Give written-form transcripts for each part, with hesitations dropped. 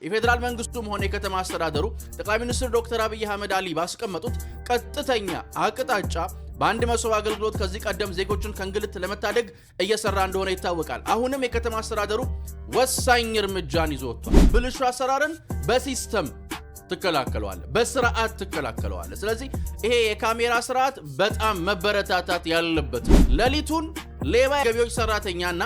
የፌደራል መንግስቱም ሆነ የከተማ አስተዳደሩ ጠቅላይ ሚኒስትር ዶክተር አብይ አህመድ አሊ ባስቀመጡት ቀጥተኛ አቅጣጫ በአንድ መሶብ አገልግሎት ከዚህ ቀደም ዜጎችን ከእንግልት ለመታደግ እየሰራ እንደሆነ ይታወቃል። አሁንም የከተማ አስተዳደሩ ወሳኝ እርምጃን ይዞ ወጥቷል። ብልሹ አሰራርን በሲስተም ትከላከለዋለህ፣ በስርዓት ትከላከለዋለህ። ስለዚህ ይሄ የካሜራ ስርዓት በጣም መበረታታት ያለበት። ሌሊቱን ሌባ ገቢዎች ሰራተኛና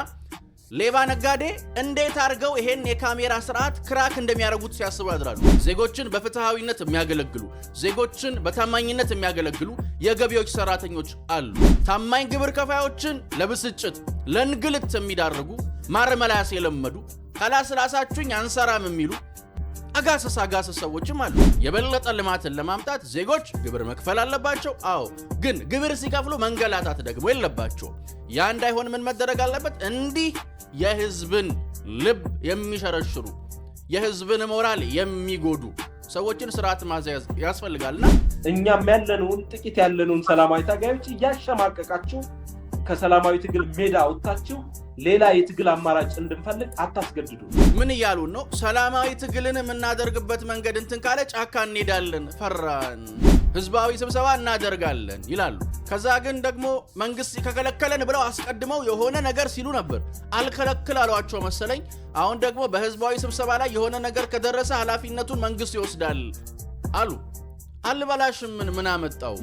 ሌባ ነጋዴ እንዴት አድርገው ይሄን የካሜራ ስርዓት ክራክ እንደሚያደርጉት ሲያስቡ ያድራሉ። ዜጎችን በፍትሃዊነት የሚያገለግሉ፣ ዜጎችን በታማኝነት የሚያገለግሉ የገቢዎች ሰራተኞች አሉ። ታማኝ ግብር ከፋዮችን ለብስጭት ለእንግልት የሚዳርጉ ማርመላስ የለመዱ ካላስላሳችሁኝ አንሰራም የሚሉ አጋሰስ ሰዎችም አሉ። የበለጠ ልማትን ለማምጣት ዜጎች ግብር መክፈል አለባቸው። አዎ፣ ግን ግብር ሲከፍሉ መንገላታት ደግሞ የለባቸው። ያ እንዳይሆን ምን መደረግ አለበት? እንዲህ የህዝብን ልብ የሚሸረሽሩ የህዝብን ሞራል የሚጎዱ ሰዎችን ስርዓት ማስያዝ ያስፈልጋልና እኛም ያለነውን ጥቂት ያለነውን ሰላማዊ ታጋዮች እያሸማቀቃችሁ ከሰላማዊ ትግል ሜዳ አውጥታችሁ ሌላ የትግል አማራጭ እንድንፈልግ አታስገድዱ። ምን እያሉ ነው? ሰላማዊ ትግልን የምናደርግበት መንገድ እንትን ካለ ጫካ እንሄዳለን፣ ፈራን፣ ህዝባዊ ስብሰባ እናደርጋለን ይላሉ። ከዛ ግን ደግሞ መንግስት ከከለከለን ብለው አስቀድመው የሆነ ነገር ሲሉ ነበር። አልከለክል አሏቸው መሰለኝ። አሁን ደግሞ በህዝባዊ ስብሰባ ላይ የሆነ ነገር ከደረሰ ኃላፊነቱን መንግስት ይወስዳል አሉ። አልበላሽም ምን አመጣው?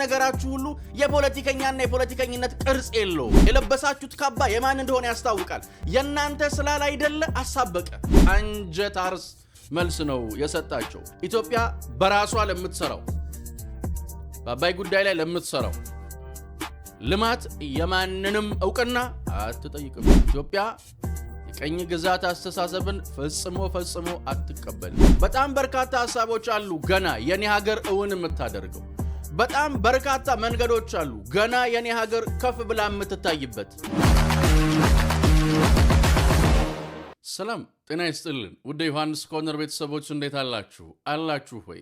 ነገራችሁ ሁሉ የፖለቲከኛና የፖለቲከኝነት ቅርጽ የለው። የለበሳችሁት ካባ የማን እንደሆነ ያስታውቃል። የናንተ ስላል አይደለ አሳበቀ። አንጀት አርስ መልስ ነው የሰጣቸው። ኢትዮጵያ በራሷ ለምትሰራው በአባይ ጉዳይ ላይ ለምትሰራው ልማት የማንንም እውቅና አትጠይቅም። ኢትዮጵያ የቀኝ ግዛት አስተሳሰብን ፈጽሞ አትቀበል። በጣም በርካታ ሐሳቦች አሉ ገና የኔ ሀገር እውን የምታደርገው። በጣም በርካታ መንገዶች አሉ ገና የኔ ሀገር ከፍ ብላ የምትታይበት። ሰላም ጤና ይስጥልን ውድ ዮሐንስ ኮርነር ቤተሰቦች እንዴት አላችሁ? አላችሁ ሆይ?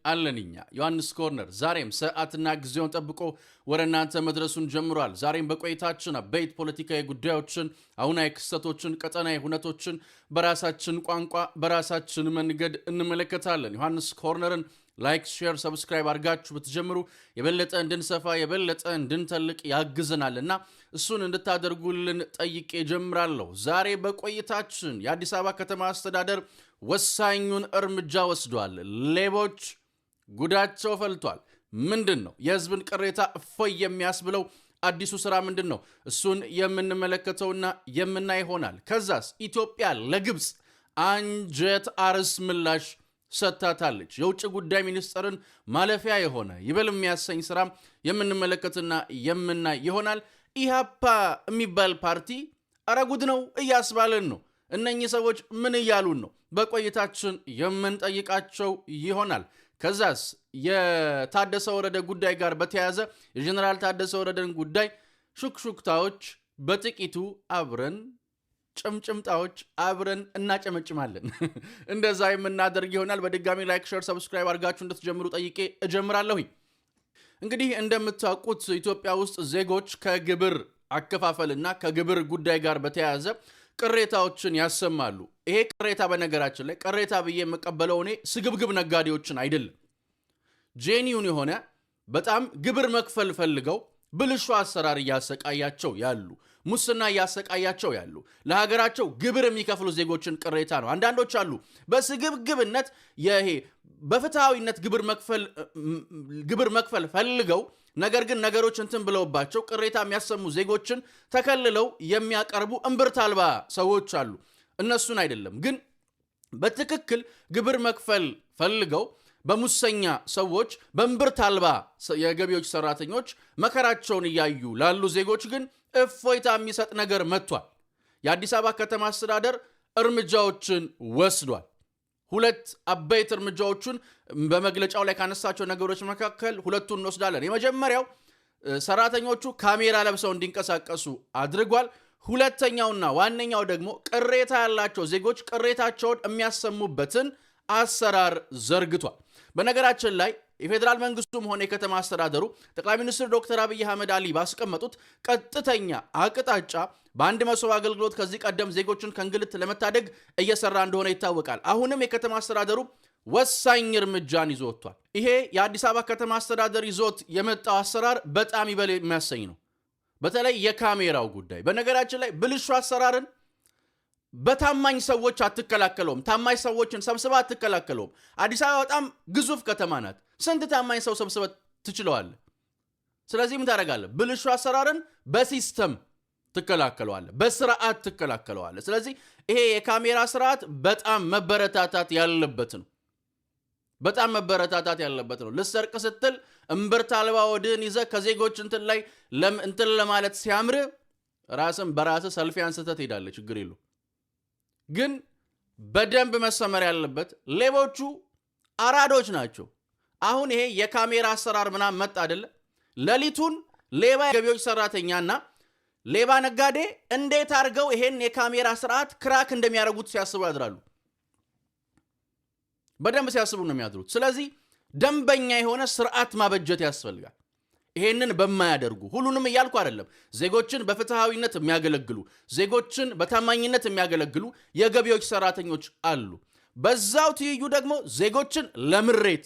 አለን እኛ ዮሐንስ ኮርነር ዛሬም ሰዓትና ጊዜውን ጠብቆ ወደ እናንተ መድረሱን ጀምሯል። ዛሬም በቆይታችን አበይት ፖለቲካዊ ጉዳዮችን፣ አሁናዊ ክስተቶችን፣ ቀጠናዊ ሁነቶችን በራሳችን ቋንቋ በራሳችን መንገድ እንመለከታለን። ዮሐንስ ኮርነርን ላይክ፣ ሼር፣ ሰብስክራይብ አድርጋችሁ ብትጀምሩ የበለጠ እንድንሰፋ የበለጠ እንድንተልቅ ያግዘናልና እሱን እንድታደርጉልን ጠይቄ ጀምራለሁ። ዛሬ በቆይታችን የአዲስ አበባ ከተማ አስተዳደር ወሳኙን እርምጃ ወስዷል። ሌቦች ጉዳቸው ፈልቷል። ምንድን ነው የህዝብን ቅሬታ እፎይ የሚያስብለው አዲሱ ስራ ምንድን ነው? እሱን የምንመለከተውና የምናይ ይሆናል። ከዛስ ኢትዮጵያ ለግብፅ አንጀት አርስ ምላሽ ሰጥታታለች። የውጭ ጉዳይ ሚኒስትርን ማለፊያ የሆነ ይበል የሚያሰኝ ስራ የምንመለከትና የምናይ ይሆናል። ኢሃፓ የሚባል ፓርቲ አረጉድ ነው እያስባለን ነው። እነኚህ ሰዎች ምን እያሉን ነው? በቆይታችን የምንጠይቃቸው ይሆናል። ከዛስ የታደሰ ወረደ ጉዳይ ጋር በተያያዘ የጀነራል ታደሰ ወረደን ጉዳይ ሹክሹክታዎች በጥቂቱ አብረን ጭምጭምጣዎች አብረን እናጨመጭማለን። እንደዛ የምናደርግ ይሆናል። በድጋሚ ላይክ፣ ሼር፣ ሰብስክራይብ አድርጋችሁ እንድትጀምሩ ጠይቄ እጀምራለሁኝ። እንግዲህ እንደምታውቁት ኢትዮጵያ ውስጥ ዜጎች ከግብር አከፋፈልና ከግብር ጉዳይ ጋር በተያያዘ ቅሬታዎችን ያሰማሉ። ይሄ ቅሬታ በነገራችን ላይ ቅሬታ ብዬ የምቀበለው እኔ ስግብግብ ነጋዴዎችን አይደለም። ጄኒውን የሆነ በጣም ግብር መክፈል ፈልገው ብልሹ አሰራር እያሰቃያቸው ያሉ፣ ሙስና እያሰቃያቸው ያሉ፣ ለሀገራቸው ግብር የሚከፍሉ ዜጎችን ቅሬታ ነው። አንዳንዶች አሉ በስግብግብነት ይሄ በፍትሃዊነት ግብር መክፈል ፈልገው ነገር ግን ነገሮች እንትን ብለውባቸው ቅሬታ የሚያሰሙ ዜጎችን ተከልለው የሚያቀርቡ እምብርት አልባ ሰዎች አሉ። እነሱን አይደለም ግን በትክክል ግብር መክፈል ፈልገው በሙሰኛ ሰዎች በእምብርት አልባ የገቢዎች ሰራተኞች መከራቸውን እያዩ ላሉ ዜጎች ግን እፎይታ የሚሰጥ ነገር መጥቷል። የአዲስ አበባ ከተማ አስተዳደር እርምጃዎችን ወስዷል። ሁለት አበይት እርምጃዎችን በመግለጫው ላይ ካነሳቸው ነገሮች መካከል ሁለቱን እንወስዳለን። የመጀመሪያው ሰራተኞቹ ካሜራ ለብሰው እንዲንቀሳቀሱ አድርጓል። ሁለተኛውና ዋነኛው ደግሞ ቅሬታ ያላቸው ዜጎች ቅሬታቸውን የሚያሰሙበትን አሰራር ዘርግቷል። በነገራችን ላይ የፌዴራል መንግስቱም ሆነ የከተማ አስተዳደሩ ጠቅላይ ሚኒስትር ዶክተር አብይ አህመድ አሊ ባስቀመጡት ቀጥተኛ አቅጣጫ በአንድ መሶብ አገልግሎት ከዚህ ቀደም ዜጎችን ከእንግልት ለመታደግ እየሰራ እንደሆነ ይታወቃል። አሁንም የከተማ አስተዳደሩ ወሳኝ እርምጃን ይዞ ወጥቷል። ይሄ የአዲስ አበባ ከተማ አስተዳደር ይዞት የመጣው አሰራር በጣም ይበል የሚያሰኝ ነው። በተለይ የካሜራው ጉዳይ። በነገራችን ላይ ብልሹ አሰራርን በታማኝ ሰዎች አትከላከለውም። ታማኝ ሰዎችን ሰብስባ አትከላከለውም። አዲስ አበባ በጣም ግዙፍ ከተማ ናት። ስንት ታማኝ ሰው ሰብስበ ትችለዋለህ? ስለዚህ ምን ታደርጋለህ? ብልሹ አሰራርን በሲስተም ትከላከለዋለህ፣ በስርዓት ትከላከለዋለህ። ስለዚህ ይሄ የካሜራ ስርዓት በጣም መበረታታት ያለበት ነው። በጣም መበረታታት ያለበት ነው። ልሰርቅ ስትል እምብርት አልባ ወድህን ይዘህ ከዜጎች እንትን ለማለት ሲያምር ራስን በራስህ ሰልፊ አንስተህ ትሄዳለህ። ችግር የለው። ግን በደንብ መሰመር ያለበት ሌቦቹ አራዶች ናቸው። አሁን ይሄ የካሜራ አሰራር ምናምን መጣ አይደለ? ሌሊቱን ሌባ ገቢዎች ሰራተኛና ሌባ ነጋዴ እንዴት አድርገው ይሄን የካሜራ ስርዓት ክራክ እንደሚያደርጉት ሲያስቡ ያድራሉ። በደንብ ሲያስቡ ነው የሚያድሩት። ስለዚህ ደንበኛ የሆነ ስርዓት ማበጀት ያስፈልጋል። ይሄንን በማያደርጉ ሁሉንም እያልኩ አይደለም፣ ዜጎችን በፍትሃዊነት የሚያገለግሉ ዜጎችን በታማኝነት የሚያገለግሉ የገቢዎች ሰራተኞች አሉ። በዛው ትይዩ ደግሞ ዜጎችን ለምሬት፣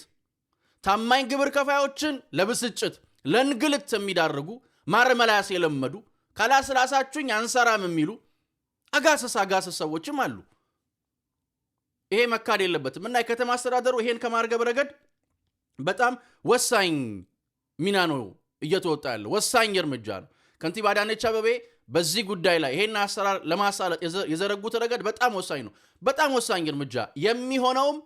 ታማኝ ግብር ከፋዮችን ለብስጭት፣ ለእንግልት የሚዳርጉ ማርመላስ የለመዱ ካላስላሳችሁኝ አንሰራም የሚሉ አጋሰስ ሰዎችም አሉ። ይሄ መካድ የለበትም እና የከተማ አስተዳደሩ ይሄን ከማርገብ ረገድ በጣም ወሳኝ ሚና ነው እየተወጣ ያለው፣ ወሳኝ እርምጃ ነው። ከንቲባ አዳነች አቤቤ በዚህ ጉዳይ ላይ ይሄን አሰራር ለማሳለጥ የዘረጉት ረገድ በጣም ወሳኝ ነው። በጣም ወሳኝ እርምጃ የሚሆነውም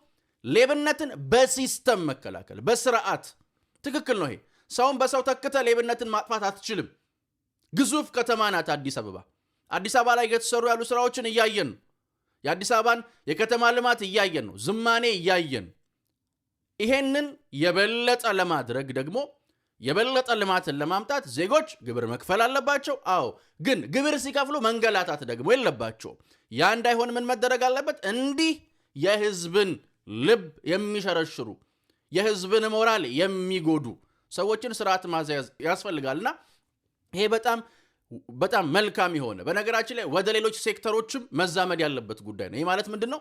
ሌብነትን በሲስተም መከላከል፣ በስርዓት ትክክል ነው። ይሄ ሰውን በሰው ተክተ ሌብነትን ማጥፋት አትችልም። ግዙፍ ከተማ ናት አዲስ አበባ። አዲስ አበባ ላይ የተሰሩ ያሉ ስራዎችን እያየን ነው። የአዲስ አበባን የከተማ ልማት እያየን ነው። ዝማኔ እያየን። ይሄንን የበለጠ ለማድረግ ደግሞ የበለጠ ልማትን ለማምጣት ዜጎች ግብር መክፈል አለባቸው። አዎ፣ ግን ግብር ሲከፍሉ መንገላታት ደግሞ የለባቸው። ያ እንዳይሆን ምን መደረግ አለበት? እንዲህ የህዝብን ልብ የሚሸረሽሩ የህዝብን ሞራል የሚጎዱ ሰዎችን ስርዓት ማስያዝ ያስፈልጋልና ይሄ በጣም መልካም የሆነ በነገራችን ላይ ወደ ሌሎች ሴክተሮችም መዛመድ ያለበት ጉዳይ ነው። ይህ ማለት ምንድን ነው?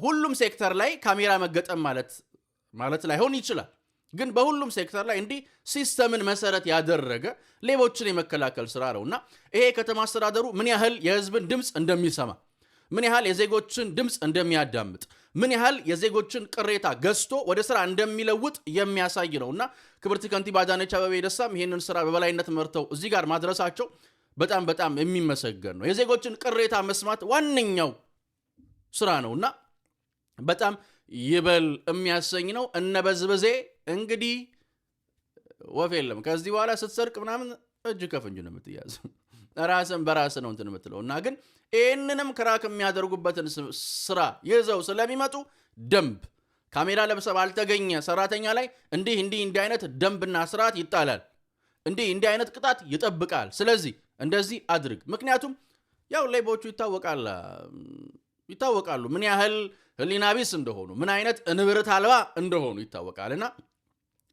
ሁሉም ሴክተር ላይ ካሜራ መገጠም ማለት ላይሆን ይችላል። ግን በሁሉም ሴክተር ላይ እንዲህ ሲስተምን መሰረት ያደረገ ሌቦችን የመከላከል ስራ ነውና ይሄ ከተማ አስተዳደሩ ምን ያህል የህዝብን ድምፅ እንደሚሰማ፣ ምን ያህል የዜጎችን ድምፅ እንደሚያዳምጥ፣ ምን ያህል የዜጎችን ቅሬታ ገዝቶ ወደ ስራ እንደሚለውጥ የሚያሳይ ነውና ክብርት ከንቲባ አዳነች አቤቤ ደሳም ይሄንን ስራ በበላይነት መርተው እዚህ ጋር ማድረሳቸው በጣም የሚመሰገን ነው። የዜጎችን ቅሬታ መስማት ዋነኛው ስራ ነውና በጣም ይበል የሚያሰኝ ነው። እነበዝበዜ እንግዲህ ወፍ የለም ከዚህ በኋላ ስትሰርቅ ምናምን እጅ ከፍንጅ ነው የምትያዝ፣ ራስን በራስ ነው እንትን የምትለው እና ግን ይህንንም ክራክ የሚያደርጉበትን ስራ ይዘው ስለሚመጡ ደንብ ካሜራ ለብሰህ ባልተገኘ ሰራተኛ ላይ እንዲህ አይነት ደንብና ስርዓት ይጣላል፣ እንዲህ አይነት ቅጣት ይጠብቃል። ስለዚህ እንደዚህ አድርግ። ምክንያቱም ያው ሌቦቹ ይታወቃሉ ምን ያህል ህሊና ቢስ እንደሆኑ፣ ምን አይነት እንብርት አልባ እንደሆኑ ይታወቃልና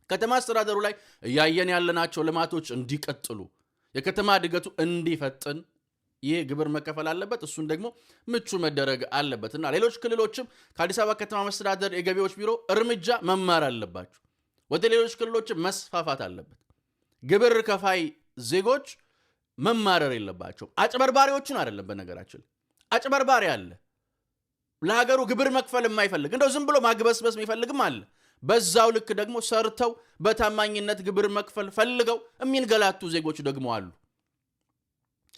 ከተማ አስተዳደሩ ላይ እያየን ያለናቸው ልማቶች እንዲቀጥሉ፣ የከተማ እድገቱ እንዲፈጥን ይህ ግብር መከፈል አለበት። እሱን ደግሞ ምቹ መደረግ አለበትና ሌሎች ክልሎችም ከአዲስ አበባ ከተማ መስተዳደር የገቢዎች ቢሮ እርምጃ መማር አለባቸው። ወደ ሌሎች ክልሎችም መስፋፋት አለበት። ግብር ከፋይ ዜጎች መማረር የለባቸው። አጭበርባሪዎችን አይደለም። በነገራችን አጭበርባሪ አለ፣ ለሀገሩ ግብር መክፈል የማይፈልግ እንደው ዝም ብሎ ማግበስበስ የሚፈልግም አለ። በዛው ልክ ደግሞ ሰርተው በታማኝነት ግብር መክፈል ፈልገው የሚንገላቱ ዜጎች ደግሞ አሉ።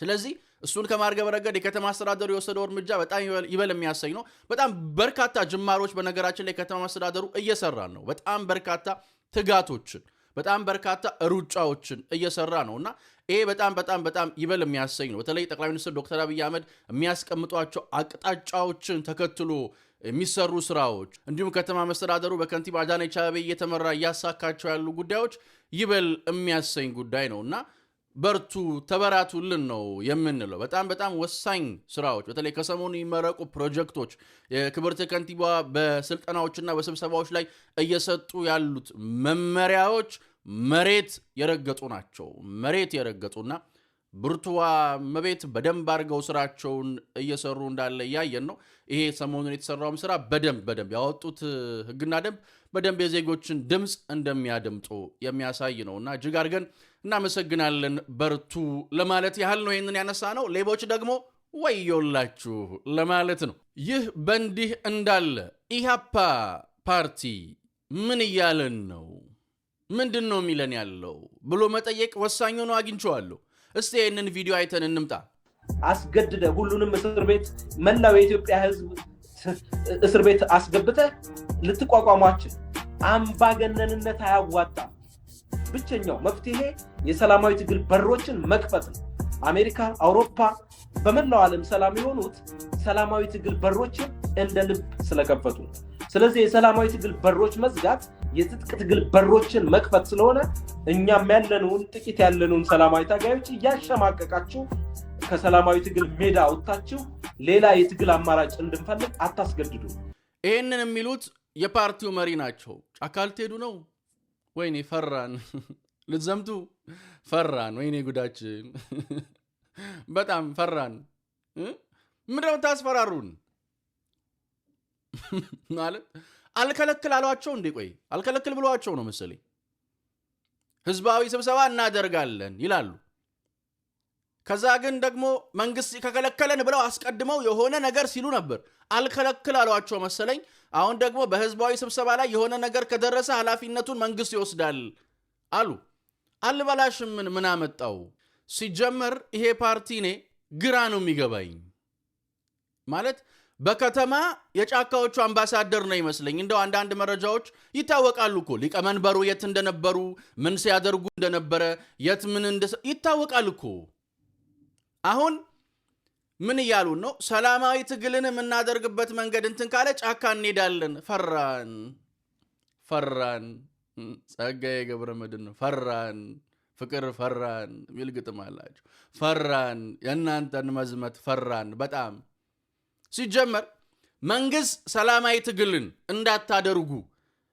ስለዚህ እሱን ከማርገብ ረገድ የከተማ አስተዳደሩ የወሰደው እርምጃ በጣም ይበል የሚያሰኝ ነው። በጣም በርካታ ጅማሮች በነገራችን ላይ ከተማ አስተዳደሩ እየሰራ ነው። በጣም በርካታ ትጋቶችን፣ በጣም በርካታ ሩጫዎችን እየሰራ ነውና ይሄ በጣም ይበል የሚያሰኝ ነው። በተለይ ጠቅላይ ሚኒስትር ዶክተር አብይ አህመድ የሚያስቀምጧቸው አቅጣጫዎችን ተከትሎ የሚሰሩ ስራዎች እንዲሁም ከተማ መስተዳደሩ በከንቲባ አዳነች አቤቤ እየተመራ እያሳካቸው ያሉ ጉዳዮች ይበል የሚያሰኝ ጉዳይ ነውና በርቱ ተበራቱልን ነው የምንለው። በጣም ወሳኝ ስራዎች በተለይ ከሰሞኑ የሚመረቁ ፕሮጀክቶች የክብርት ከንቲባ በስልጠናዎችና በስብሰባዎች ላይ እየሰጡ ያሉት መመሪያዎች መሬት የረገጡ ናቸው። መሬት የረገጡና ብርቱዋ መቤት በደንብ አድርገው ስራቸውን እየሰሩ እንዳለ እያየን ነው። ይሄ ሰሞኑን የተሰራውም ስራ በደንብ ያወጡት ህግና ደንብ በደንብ የዜጎችን ድምፅ እንደሚያደምጡ የሚያሳይ ነውና እጅግ አድርገን እናመሰግናለን። በርቱ ለማለት ያህል ነው ይህንን ያነሳ ነው። ሌቦች ደግሞ ወዮላችሁ ለማለት ነው። ይህ በእንዲህ እንዳለ ኢህአፓ ፓርቲ ምን እያለን ነው? ምንድን ነው የሚለን ያለው ብሎ መጠየቅ ወሳኝ ሆኖ አግኝቼዋለሁ። እስቲ ይህንን ቪዲዮ አይተን እንምጣ። አስገድደ ሁሉንም እስር ቤት መላው የኢትዮጵያ ህዝብ እስር ቤት አስገብተ ልትቋቋሟችን አምባገነንነት አያዋጣም። ብቸኛው መፍትሄ የሰላማዊ ትግል በሮችን መክፈት ነው። አሜሪካ፣ አውሮፓ፣ በመላው ዓለም ሰላም የሆኑት ሰላማዊ ትግል በሮችን እንደ ልብ ስለከፈቱ። ስለዚህ የሰላማዊ ትግል በሮች መዝጋት የትጥቅ ትግል በሮችን መክፈት ስለሆነ እኛም ጥቂት ያለነውን ሰላማዊ ታጋዮች እያሸማቀቃችሁ ከሰላማዊ ትግል ሜዳ አውጥታችሁ ሌላ የትግል አማራጭ እንድንፈልግ አታስገድዱ። ይህንን የሚሉት የፓርቲው መሪ ናቸው። ጫካ ልትሄዱ ነው? ወይኔ ፈራን። ልትዘምቱ ፈራን። ወይኔ ጉዳችን። በጣም ፈራን። ምንድነው ታስፈራሩን? ማለት አልከለክል አሏቸው እንዴ? ቆይ አልከለክል ብሏቸው ነው መሰለኝ። ህዝባዊ ስብሰባ እናደርጋለን ይላሉ። ከዛ ግን ደግሞ መንግስት ከከለከለን ብለው አስቀድመው የሆነ ነገር ሲሉ ነበር። አልከለክል አሏቸው መሰለኝ። አሁን ደግሞ በህዝባዊ ስብሰባ ላይ የሆነ ነገር ከደረሰ ኃላፊነቱን መንግስት ይወስዳል አሉ። አልበላሽም ምን አመጣው? ሲጀመር ይሄ ፓርቲ እኔ ግራ ነው የሚገባኝ። ማለት በከተማ የጫካዎቹ አምባሳደር ነው ይመስለኝ። እንደው አንዳንድ መረጃዎች ይታወቃሉ እኮ ሊቀመንበሩ የት እንደነበሩ፣ ምን ሲያደርጉ እንደነበረ፣ የት ምን ይታወቃል እኮ። አሁን ምን እያሉን ነው? ሰላማዊ ትግልን የምናደርግበት መንገድ እንትን ካለ ጫካ እንሄዳለን። ፈራን። ጸጋዬ ገብረመድህን ፈራን፣ ፍቅር ፈራን የሚል ግጥም አላቸው። ፈራን፣ የእናንተን መዝመት ፈራን በጣም። ሲጀመር መንግስት ሰላማዊ ትግልን እንዳታደርጉ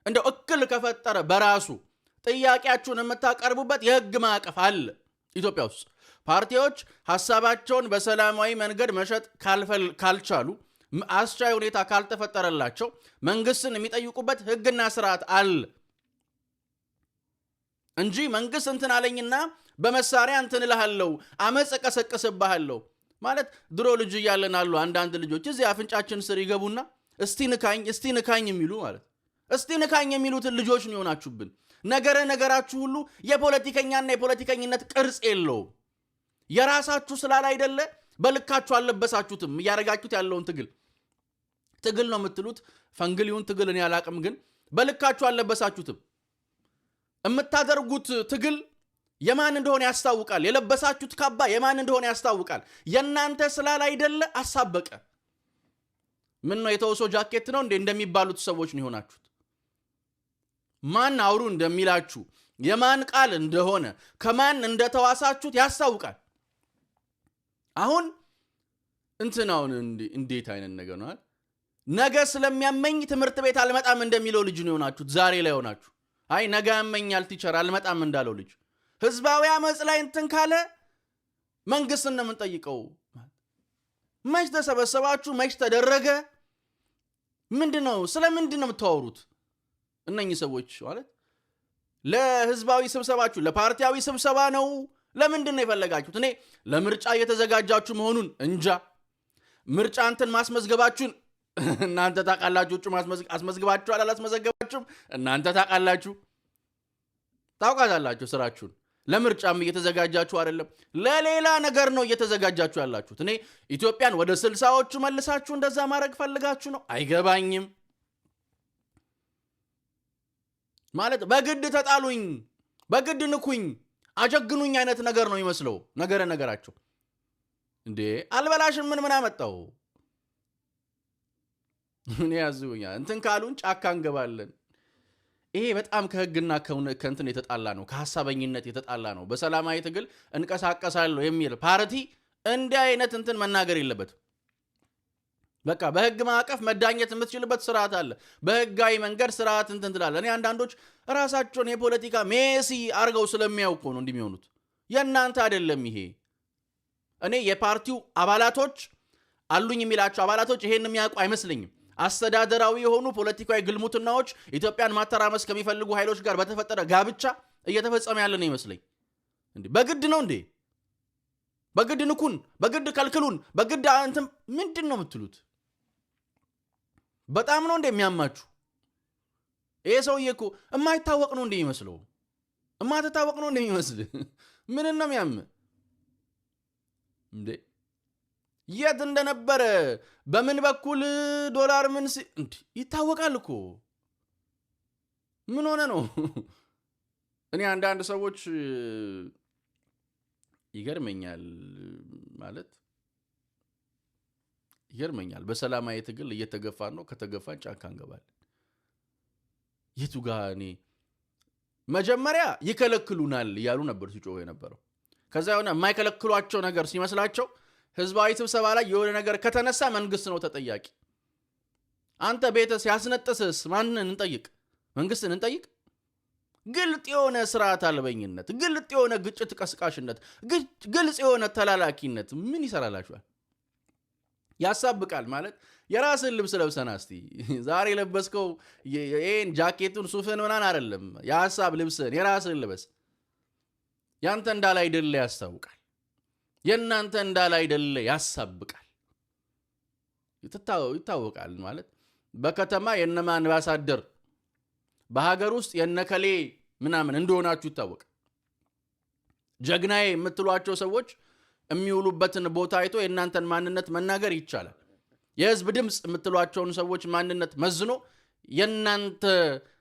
እንደው እክል ከፈጠረ በራሱ ጥያቄያችሁን የምታቀርቡበት የህግ ማዕቀፍ አለ ኢትዮጵያ ውስጥ። ፓርቲዎች ሐሳባቸውን በሰላማዊ መንገድ መሸጥ ካልቻሉ፣ አስቻይ ሁኔታ ካልተፈጠረላቸው መንግስትን የሚጠይቁበት ህግና ስርዓት አለ እንጂ መንግስት እንትን አለኝና በመሳሪያ እንትን እልሃለሁ፣ አመፅ እቀሰቅስብሃለሁ ማለት ድሮ ልጅ እያለን አሉ አንዳንድ ልጆች እዚህ አፍንጫችን ስር ይገቡና እስቲ ንካኝ የሚሉ ማለት እስቲ ንካኝ የሚሉትን ልጆች ነው የሆናችሁብን። ነገራችሁ ሁሉ የፖለቲከኛና የፖለቲከኝነት ቅርጽ የለውም። የራሳችሁ ስላል አይደለ በልካችሁ አለበሳችሁትም። እያረጋችሁት ያለውን ትግል ነው የምትሉት። ፈንግሊውን ትግል እኔ አላቅም፣ ግን በልካችሁ አለበሳችሁትም። የምታደርጉት ትግል የማን እንደሆነ ያስታውቃል። የለበሳችሁት ካባ የማን እንደሆነ ያስታውቃል። የእናንተ ስላል አይደለ አሳበቀ። ምን ነው የተወሶ ጃኬት ነው እንዴ እንደሚባሉት ሰዎች ነው የሆናችሁት። ማን አውሩ እንደሚላችሁ የማን ቃል እንደሆነ ከማን እንደተዋሳችሁት ያስታውቃል። አሁን እንትናውን እንዴት አይነት ነገር ነው? ነገ ስለሚያመኝ ትምህርት ቤት አልመጣም እንደሚለው ልጅ ነው የሆናችሁት። ዛሬ ላይ ሆናችሁ አይ ነገ ያመኛል ቲቸር አልመጣም እንዳለው ልጅ። ህዝባዊ አመፅ ላይ እንትን ካለ መንግስት ነው የምንጠይቀው። መች ተሰበሰባችሁ? መች ተደረገ? ምንድነው? ስለምንድን ነው የምታወሩት? እነኚህ ሰዎች ማለት ለህዝባዊ ስብሰባችሁ ለፓርቲያዊ ስብሰባ ነው? ለምንድን ነው የፈለጋችሁት? እኔ ለምርጫ እየተዘጋጃችሁ መሆኑን እንጃ። ምርጫ እንትን ማስመዝገባችሁን እናንተ ታውቃላችሁ። እጩ አስመዝግባችኋል አላስመዘገባችሁም እናንተ ታውቃላችሁ ስራችሁን። ለምርጫም እየተዘጋጃችሁ አይደለም፣ ለሌላ ነገር ነው እየተዘጋጃችሁ ያላችሁት። እኔ ኢትዮጵያን ወደ 60ዎቹ መልሳችሁ እንደዛ ማድረግ ፈልጋችሁ ነው? አይገባኝም። ማለት በግድ ተጣሉኝ፣ በግድ ንኩኝ፣ አጀግኑኝ አይነት ነገር ነው ይመስለው ነገራቸው። እንዴ አልበላሽም ምን አመጣው? እኔ ያዝውኛ እንትን ካሉን ጫካ እንገባለን። ይሄ በጣም ከህግና ከእንትን የተጣላ ነው፣ ከሐሳበኝነት የተጣላ ነው። በሰላማዊ ትግል እንቀሳቀሳለሁ የሚል ፓርቲ እንዲህ አይነት እንትን መናገር የለበትም። በቃ በህግ ማዕቀፍ መዳኘት የምትችልበት ስርዓት አለ። በህጋዊ መንገድ ስርዓት እንትን ትላለህ። እኔ አንዳንዶች ራሳቸውን የፖለቲካ ሜሲ አርገው ስለሚያውቁ ነው እንደሚሆኑት። የእናንተ አይደለም ይሄ። እኔ የፓርቲው አባላቶች አሉኝ የሚላቸው አባላቶች ይሄን የሚያውቁ አይመስለኝም። አስተዳደራዊ የሆኑ ፖለቲካዊ ግልሙትናዎች ኢትዮጵያን ማተራመስ ከሚፈልጉ ኃይሎች ጋር በተፈጠረ ጋብቻ እየተፈጸመ ያለ ነው ይመስለኝ። እንዴ በግድ ነው እንዴ? በግድ ንኩን፣ በግድ ከልክሉን፣ በግድ እንትን ምንድን ነው የምትሉት? በጣም ነው እንደሚያማችሁ። ይሄ ሰውዬ እኮ የማይታወቅ ነው እንደሚመስለው፣ የማትታወቅ ነው እንደሚመስል ምን ነው የሚያም እንዴ? የት እንደነበረ በምን በኩል ዶላር ምን እንዴ ይታወቃል እኮ። ምን ሆነ ነው? እኔ አንዳንድ ሰዎች ይገርመኛል ማለት ይገርመኛል። በሰላማዊ ትግል እየተገፋን ነው፣ ከተገፋን ጫካ እንገባለን። የቱ ጋር እኔ መጀመሪያ ይከለክሉናል እያሉ ነበር ሲጮህ የነበረው። ከዛ የሆነ የማይከለክሏቸው ነገር ሲመስላቸው ህዝባዊ ስብሰባ ላይ የሆነ ነገር ከተነሳ መንግስት ነው ተጠያቂ። አንተ ቤተ ሲያስነጥስስ ማንን እንጠይቅ? መንግስትን እንጠይቅ? ግልጥ የሆነ ስርዓት አልበኝነት፣ ግልጥ የሆነ ግጭት ቀስቃሽነት፣ ግልጽ የሆነ ተላላኪነት ምን ይሰራላችኋል? ያሳብቃል ማለት የራስን ልብስ ለብሰና እስቲ ዛሬ ለበስከው ይሄን ጃኬቱን ሱፍን ምናን አይደለም፣ የሐሳብ ልብስን የራስን ልበስ። ያንተ እንዳላይደለ ያስታውቃል፣ የናንተ እንዳላይደለ ያሳብቃል። ይታወቃል ማለት በከተማ የነማ አምባሳደር በሀገር ውስጥ የነከሌ ምናምን እንደሆናችሁ ይታወቃል። ጀግናዬ የምትሏቸው ሰዎች የሚውሉበትን ቦታ አይቶ የእናንተን ማንነት መናገር ይቻላል። የህዝብ ድምፅ የምትሏቸውን ሰዎች ማንነት መዝኖ የእናንተ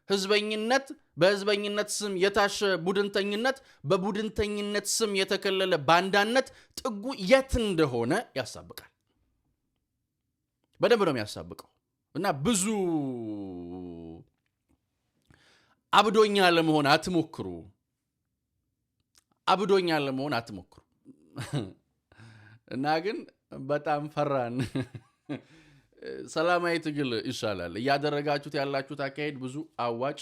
ህዝበኝነት በህዝበኝነት ስም የታሸ ቡድንተኝነት፣ በቡድንተኝነት ስም የተከለለ ባንዳነት ጥጉ የት እንደሆነ ያሳብቃል። በደንብ ነው የሚያሳብቀው። እና ብዙ አብዶኛ ለመሆን አትሞክሩ፣ አብዶኛ ለመሆን አትሞክሩ። እና ግን በጣም ፈራን። ሰላማዊ ትግል ይሻላል። እያደረጋችሁት ያላችሁት አካሄድ ብዙ አዋጭ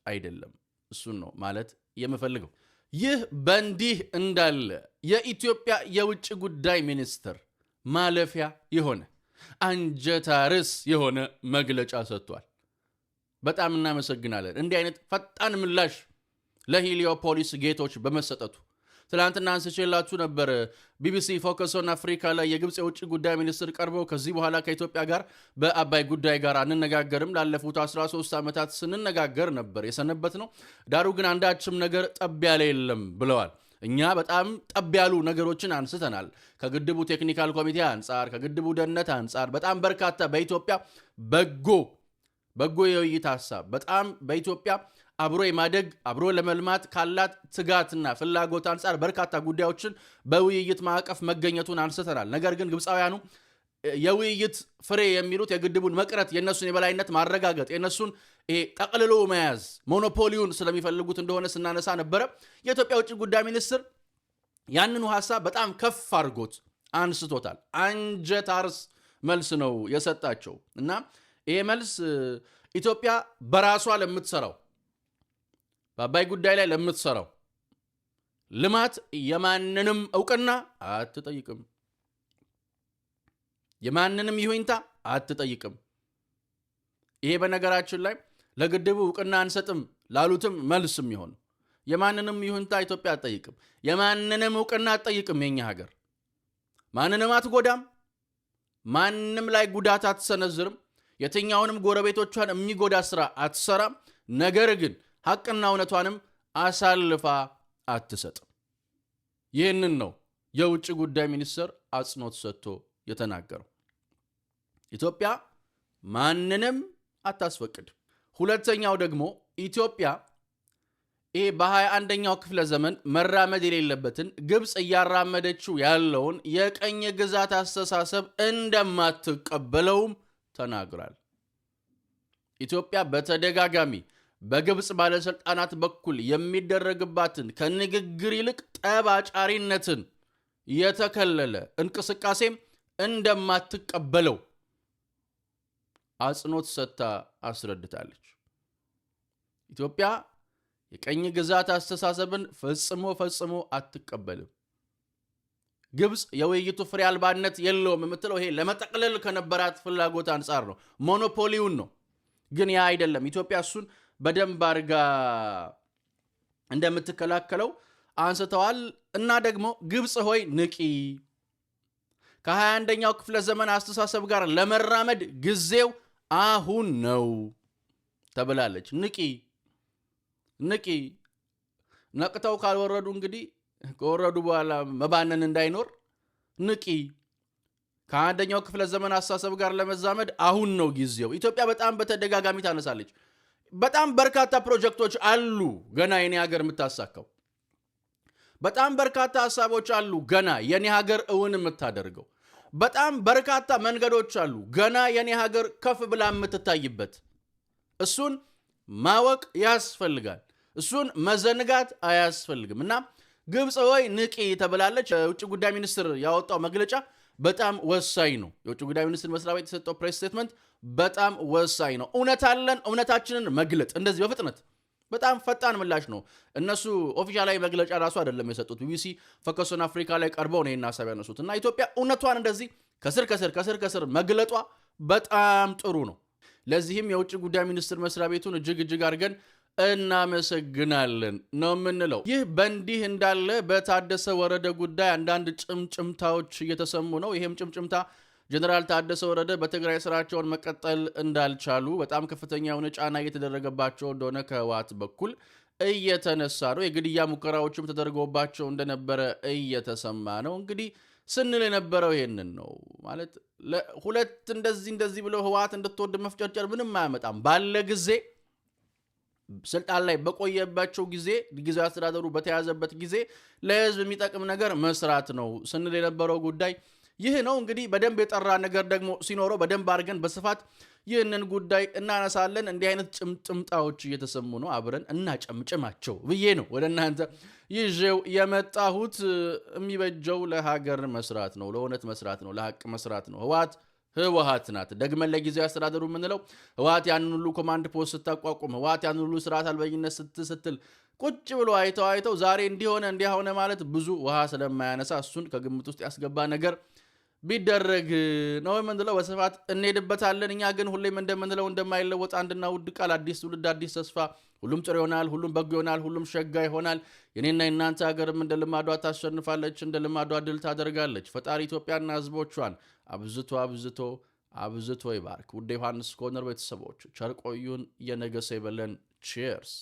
አይደለም። እሱን ነው ማለት የምፈልገው። ይህ በእንዲህ እንዳለ የኢትዮጵያ የውጭ ጉዳይ ሚኒስትር ማለፊያ የሆነ አንጀታርስ የሆነ መግለጫ ሰጥቷል። በጣም እናመሰግናለን እንዲህ አይነት ፈጣን ምላሽ ለሂሊዮፖሊስ ጌቶች በመሰጠቱ። ትላንትና አንስቼላችሁ ነበር። ቢቢሲ ፎከስ ኦን አፍሪካ ላይ የግብፅ የውጭ ጉዳይ ሚኒስትር ቀርበው ከዚህ በኋላ ከኢትዮጵያ ጋር በአባይ ጉዳይ ጋር አንነጋገርም፣ ላለፉት 13 ዓመታት ስንነጋገር ነበር የሰነበት ነው፣ ዳሩ ግን አንዳችም ነገር ጠብ ያለ የለም ብለዋል። እኛ በጣም ጠብ ያሉ ነገሮችን አንስተናል። ከግድቡ ቴክኒካል ኮሚቴ አንጻር፣ ከግድቡ ደህንነት አንጻር በጣም በርካታ በኢትዮጵያ በጎ የውይይት ሀሳብ በጣም በኢትዮጵያ አብሮ የማደግ አብሮ ለመልማት ካላት ትጋትና ፍላጎት አንጻር በርካታ ጉዳዮችን በውይይት ማዕቀፍ መገኘቱን አንስተናል። ነገር ግን ግብፃውያኑ የውይይት ፍሬ የሚሉት የግድቡን መቅረት፣ የነሱን የበላይነት ማረጋገጥ፣ የነሱን ጠቅልሎ መያዝ ሞኖፖሊውን ስለሚፈልጉት እንደሆነ ስናነሳ ነበረ። የኢትዮጵያ ውጭ ጉዳይ ሚኒስትር ያንኑ ሀሳብ በጣም ከፍ አድርጎት አንስቶታል። አንጀታርስ መልስ ነው የሰጣቸው እና ይሄ መልስ ኢትዮጵያ በራሷ ለምትሰራው በአባይ ጉዳይ ላይ ለምትሰራው ልማት የማንንም እውቅና አትጠይቅም፣ የማንንም ይሁንታ አትጠይቅም። ይሄ በነገራችን ላይ ለግድቡ እውቅና አንሰጥም ላሉትም መልስ የሚሆን የማንንም ይሁንታ ኢትዮጵያ አትጠይቅም፣ የማንንም እውቅና አትጠይቅም። የኛ ሀገር ማንንም አትጎዳም፣ ማንም ላይ ጉዳት አትሰነዝርም፣ የትኛውንም ጎረቤቶቿን የሚጎዳ ስራ አትሰራም። ነገር ግን ሐቅና እውነቷንም አሳልፋ አትሰጥም። ይህንን ነው የውጭ ጉዳይ ሚኒስትር አጽንኦት ሰጥቶ የተናገረው። ኢትዮጵያ ማንንም አታስፈቅድም። ሁለተኛው ደግሞ ኢትዮጵያ ይሄ በ21ኛው ክፍለ ዘመን መራመድ የሌለበትን ግብፅ እያራመደችው ያለውን የቀኝ ግዛት አስተሳሰብ እንደማትቀበለውም ተናግራል። ኢትዮጵያ በተደጋጋሚ በግብጽ ባለስልጣናት በኩል የሚደረግባትን ከንግግር ይልቅ ጠባጫሪነትን የተከለለ እንቅስቃሴም እንደማትቀበለው አጽንኦት ሰጥታ አስረድታለች። ኢትዮጵያ የቀኝ ግዛት አስተሳሰብን ፈጽሞ አትቀበልም። ግብጽ የውይይቱ ፍሬ አልባነት የለውም የምትለው ይሄ ለመጠቅለል ከነበራት ፍላጎት አንጻር ነው። ሞኖፖሊውን ነው። ግን ያ አይደለም። ኢትዮጵያ እሱን በደንብ አድርጋ እንደምትከላከለው አንስተዋል። እና ደግሞ ግብጽ ሆይ ንቂ፣ ከ21ኛው ክፍለ ዘመን አስተሳሰብ ጋር ለመራመድ ጊዜው አሁን ነው ተብላለች። ንቂ። ነቅተው ካልወረዱ እንግዲህ ከወረዱ በኋላ መባነን እንዳይኖር ንቂ። ከ21ኛው ክፍለ ዘመን አስተሳሰብ ጋር ለመዛመድ አሁን ነው ጊዜው። ኢትዮጵያ በጣም በተደጋጋሚ ታነሳለች። በጣም በርካታ ፕሮጀክቶች አሉ ገና የኔ ሀገር የምታሳካው። በጣም በርካታ ሀሳቦች አሉ ገና የኔ ሀገር እውን የምታደርገው። በጣም በርካታ መንገዶች አሉ ገና የኔ ሀገር ከፍ ብላ የምትታይበት። እሱን ማወቅ ያስፈልጋል። እሱን መዘንጋት አያስፈልግም። እና ግብጽ ሆይ ንቂ ተብላለች። የውጭ ጉዳይ ሚኒስትር ያወጣው መግለጫ በጣም ወሳኝ ነው። የውጭ ጉዳይ ሚኒስትር መስሪያ ቤት የሰጠው ፕሬስ ስቴትመንት በጣም ወሳኝ ነው። እውነት አለን፣ እውነታችንን መግለጥ እንደዚህ በፍጥነት በጣም ፈጣን ምላሽ ነው። እነሱ ኦፊሻላዊ መግለጫ ራሱ አይደለም የሰጡት። ቢቢሲ ፎከስ ኦን አፍሪካ ላይ ቀርበው ነው ሐሳብ ያነሱት። እና ኢትዮጵያ እውነቷን እንደዚህ ከስር መግለጧ በጣም ጥሩ ነው። ለዚህም የውጭ ጉዳይ ሚኒስትር መስሪያ ቤቱን እጅግ አድርገን እናመሰግናለን ነው የምንለው። ይህ በእንዲህ እንዳለ በታደሰ ወረደ ጉዳይ አንዳንድ ጭምጭምታዎች እየተሰሙ ነው። ይህም ጭምጭምታ ጀነራል ታደሰ ወረደ በትግራይ ስራቸውን መቀጠል እንዳልቻሉ በጣም ከፍተኛ የሆነ ጫና እየተደረገባቸው እንደሆነ ከህወሓት በኩል እየተነሳ ነው። የግድያ ሙከራዎችም ተደርገውባቸው እንደነበረ እየተሰማ ነው። እንግዲህ ስንል የነበረው ይሄንን ነው ማለት ሁለት እንደዚህ ብለው ህወሓት እንድትወድ መፍጨርጨር ምንም አያመጣም። ባለ ጊዜ ስልጣን ላይ በቆየባቸው ጊዜ ጊዜያዊ አስተዳደሩ በተያዘበት ጊዜ ለህዝብ የሚጠቅም ነገር መስራት ነው ስንል የነበረው ጉዳይ ይህ ነው። እንግዲህ በደንብ የጠራ ነገር ደግሞ ሲኖረው በደንብ አድርገን በስፋት ይህንን ጉዳይ እናነሳለን። እንዲህ አይነት ጭምጭምታዎች እየተሰሙ ነው። አብረን እናጨምጭማቸው ብዬ ነው ወደ እናንተ ይዤው የመጣሁት። የሚበጀው ለሀገር መስራት ነው፣ ለእውነት መስራት ነው፣ ለሀቅ መስራት ነው። ህወሓት ናት። ደግመን ለጊዜያዊ አስተዳደሩ የምንለው ህወሓት ያንን ሁሉ ኮማንድ ፖስት ስታቋቁም፣ ህወሓት ያንን ሁሉ ስርዓት አልበኝነት ስትል ቁጭ ብሎ አይተው ዛሬ እንዲሆነ ማለት ብዙ ውሃ ስለማያነሳ እሱን ከግምት ውስጥ ያስገባ ነገር ቢደረግ ነው የምንለው። በስፋት እንሄድበታለን። እኛ ግን ሁሌም እንደምንለው እንደማይለወጥ አንድና ውድ ቃል አዲስ ትውልድ አዲስ ተስፋ፣ ሁሉም ጥሩ ይሆናል፣ ሁሉም በጎ ይሆናል፣ ሁሉም ሸጋ ይሆናል። የኔና የናንተ ሀገርም እንደ ልማዷ ታሸንፋለች፣ እንደ ልማዷ ድል ታደርጋለች። ፈጣሪ ኢትዮጵያና ህዝቦቿን አብዝቶ ይባርክ። ውድ ዮሐንስ ኮርነር ቤተሰቦች ቸር ቆዩን። የነገሰ ይበለን። ቺርስ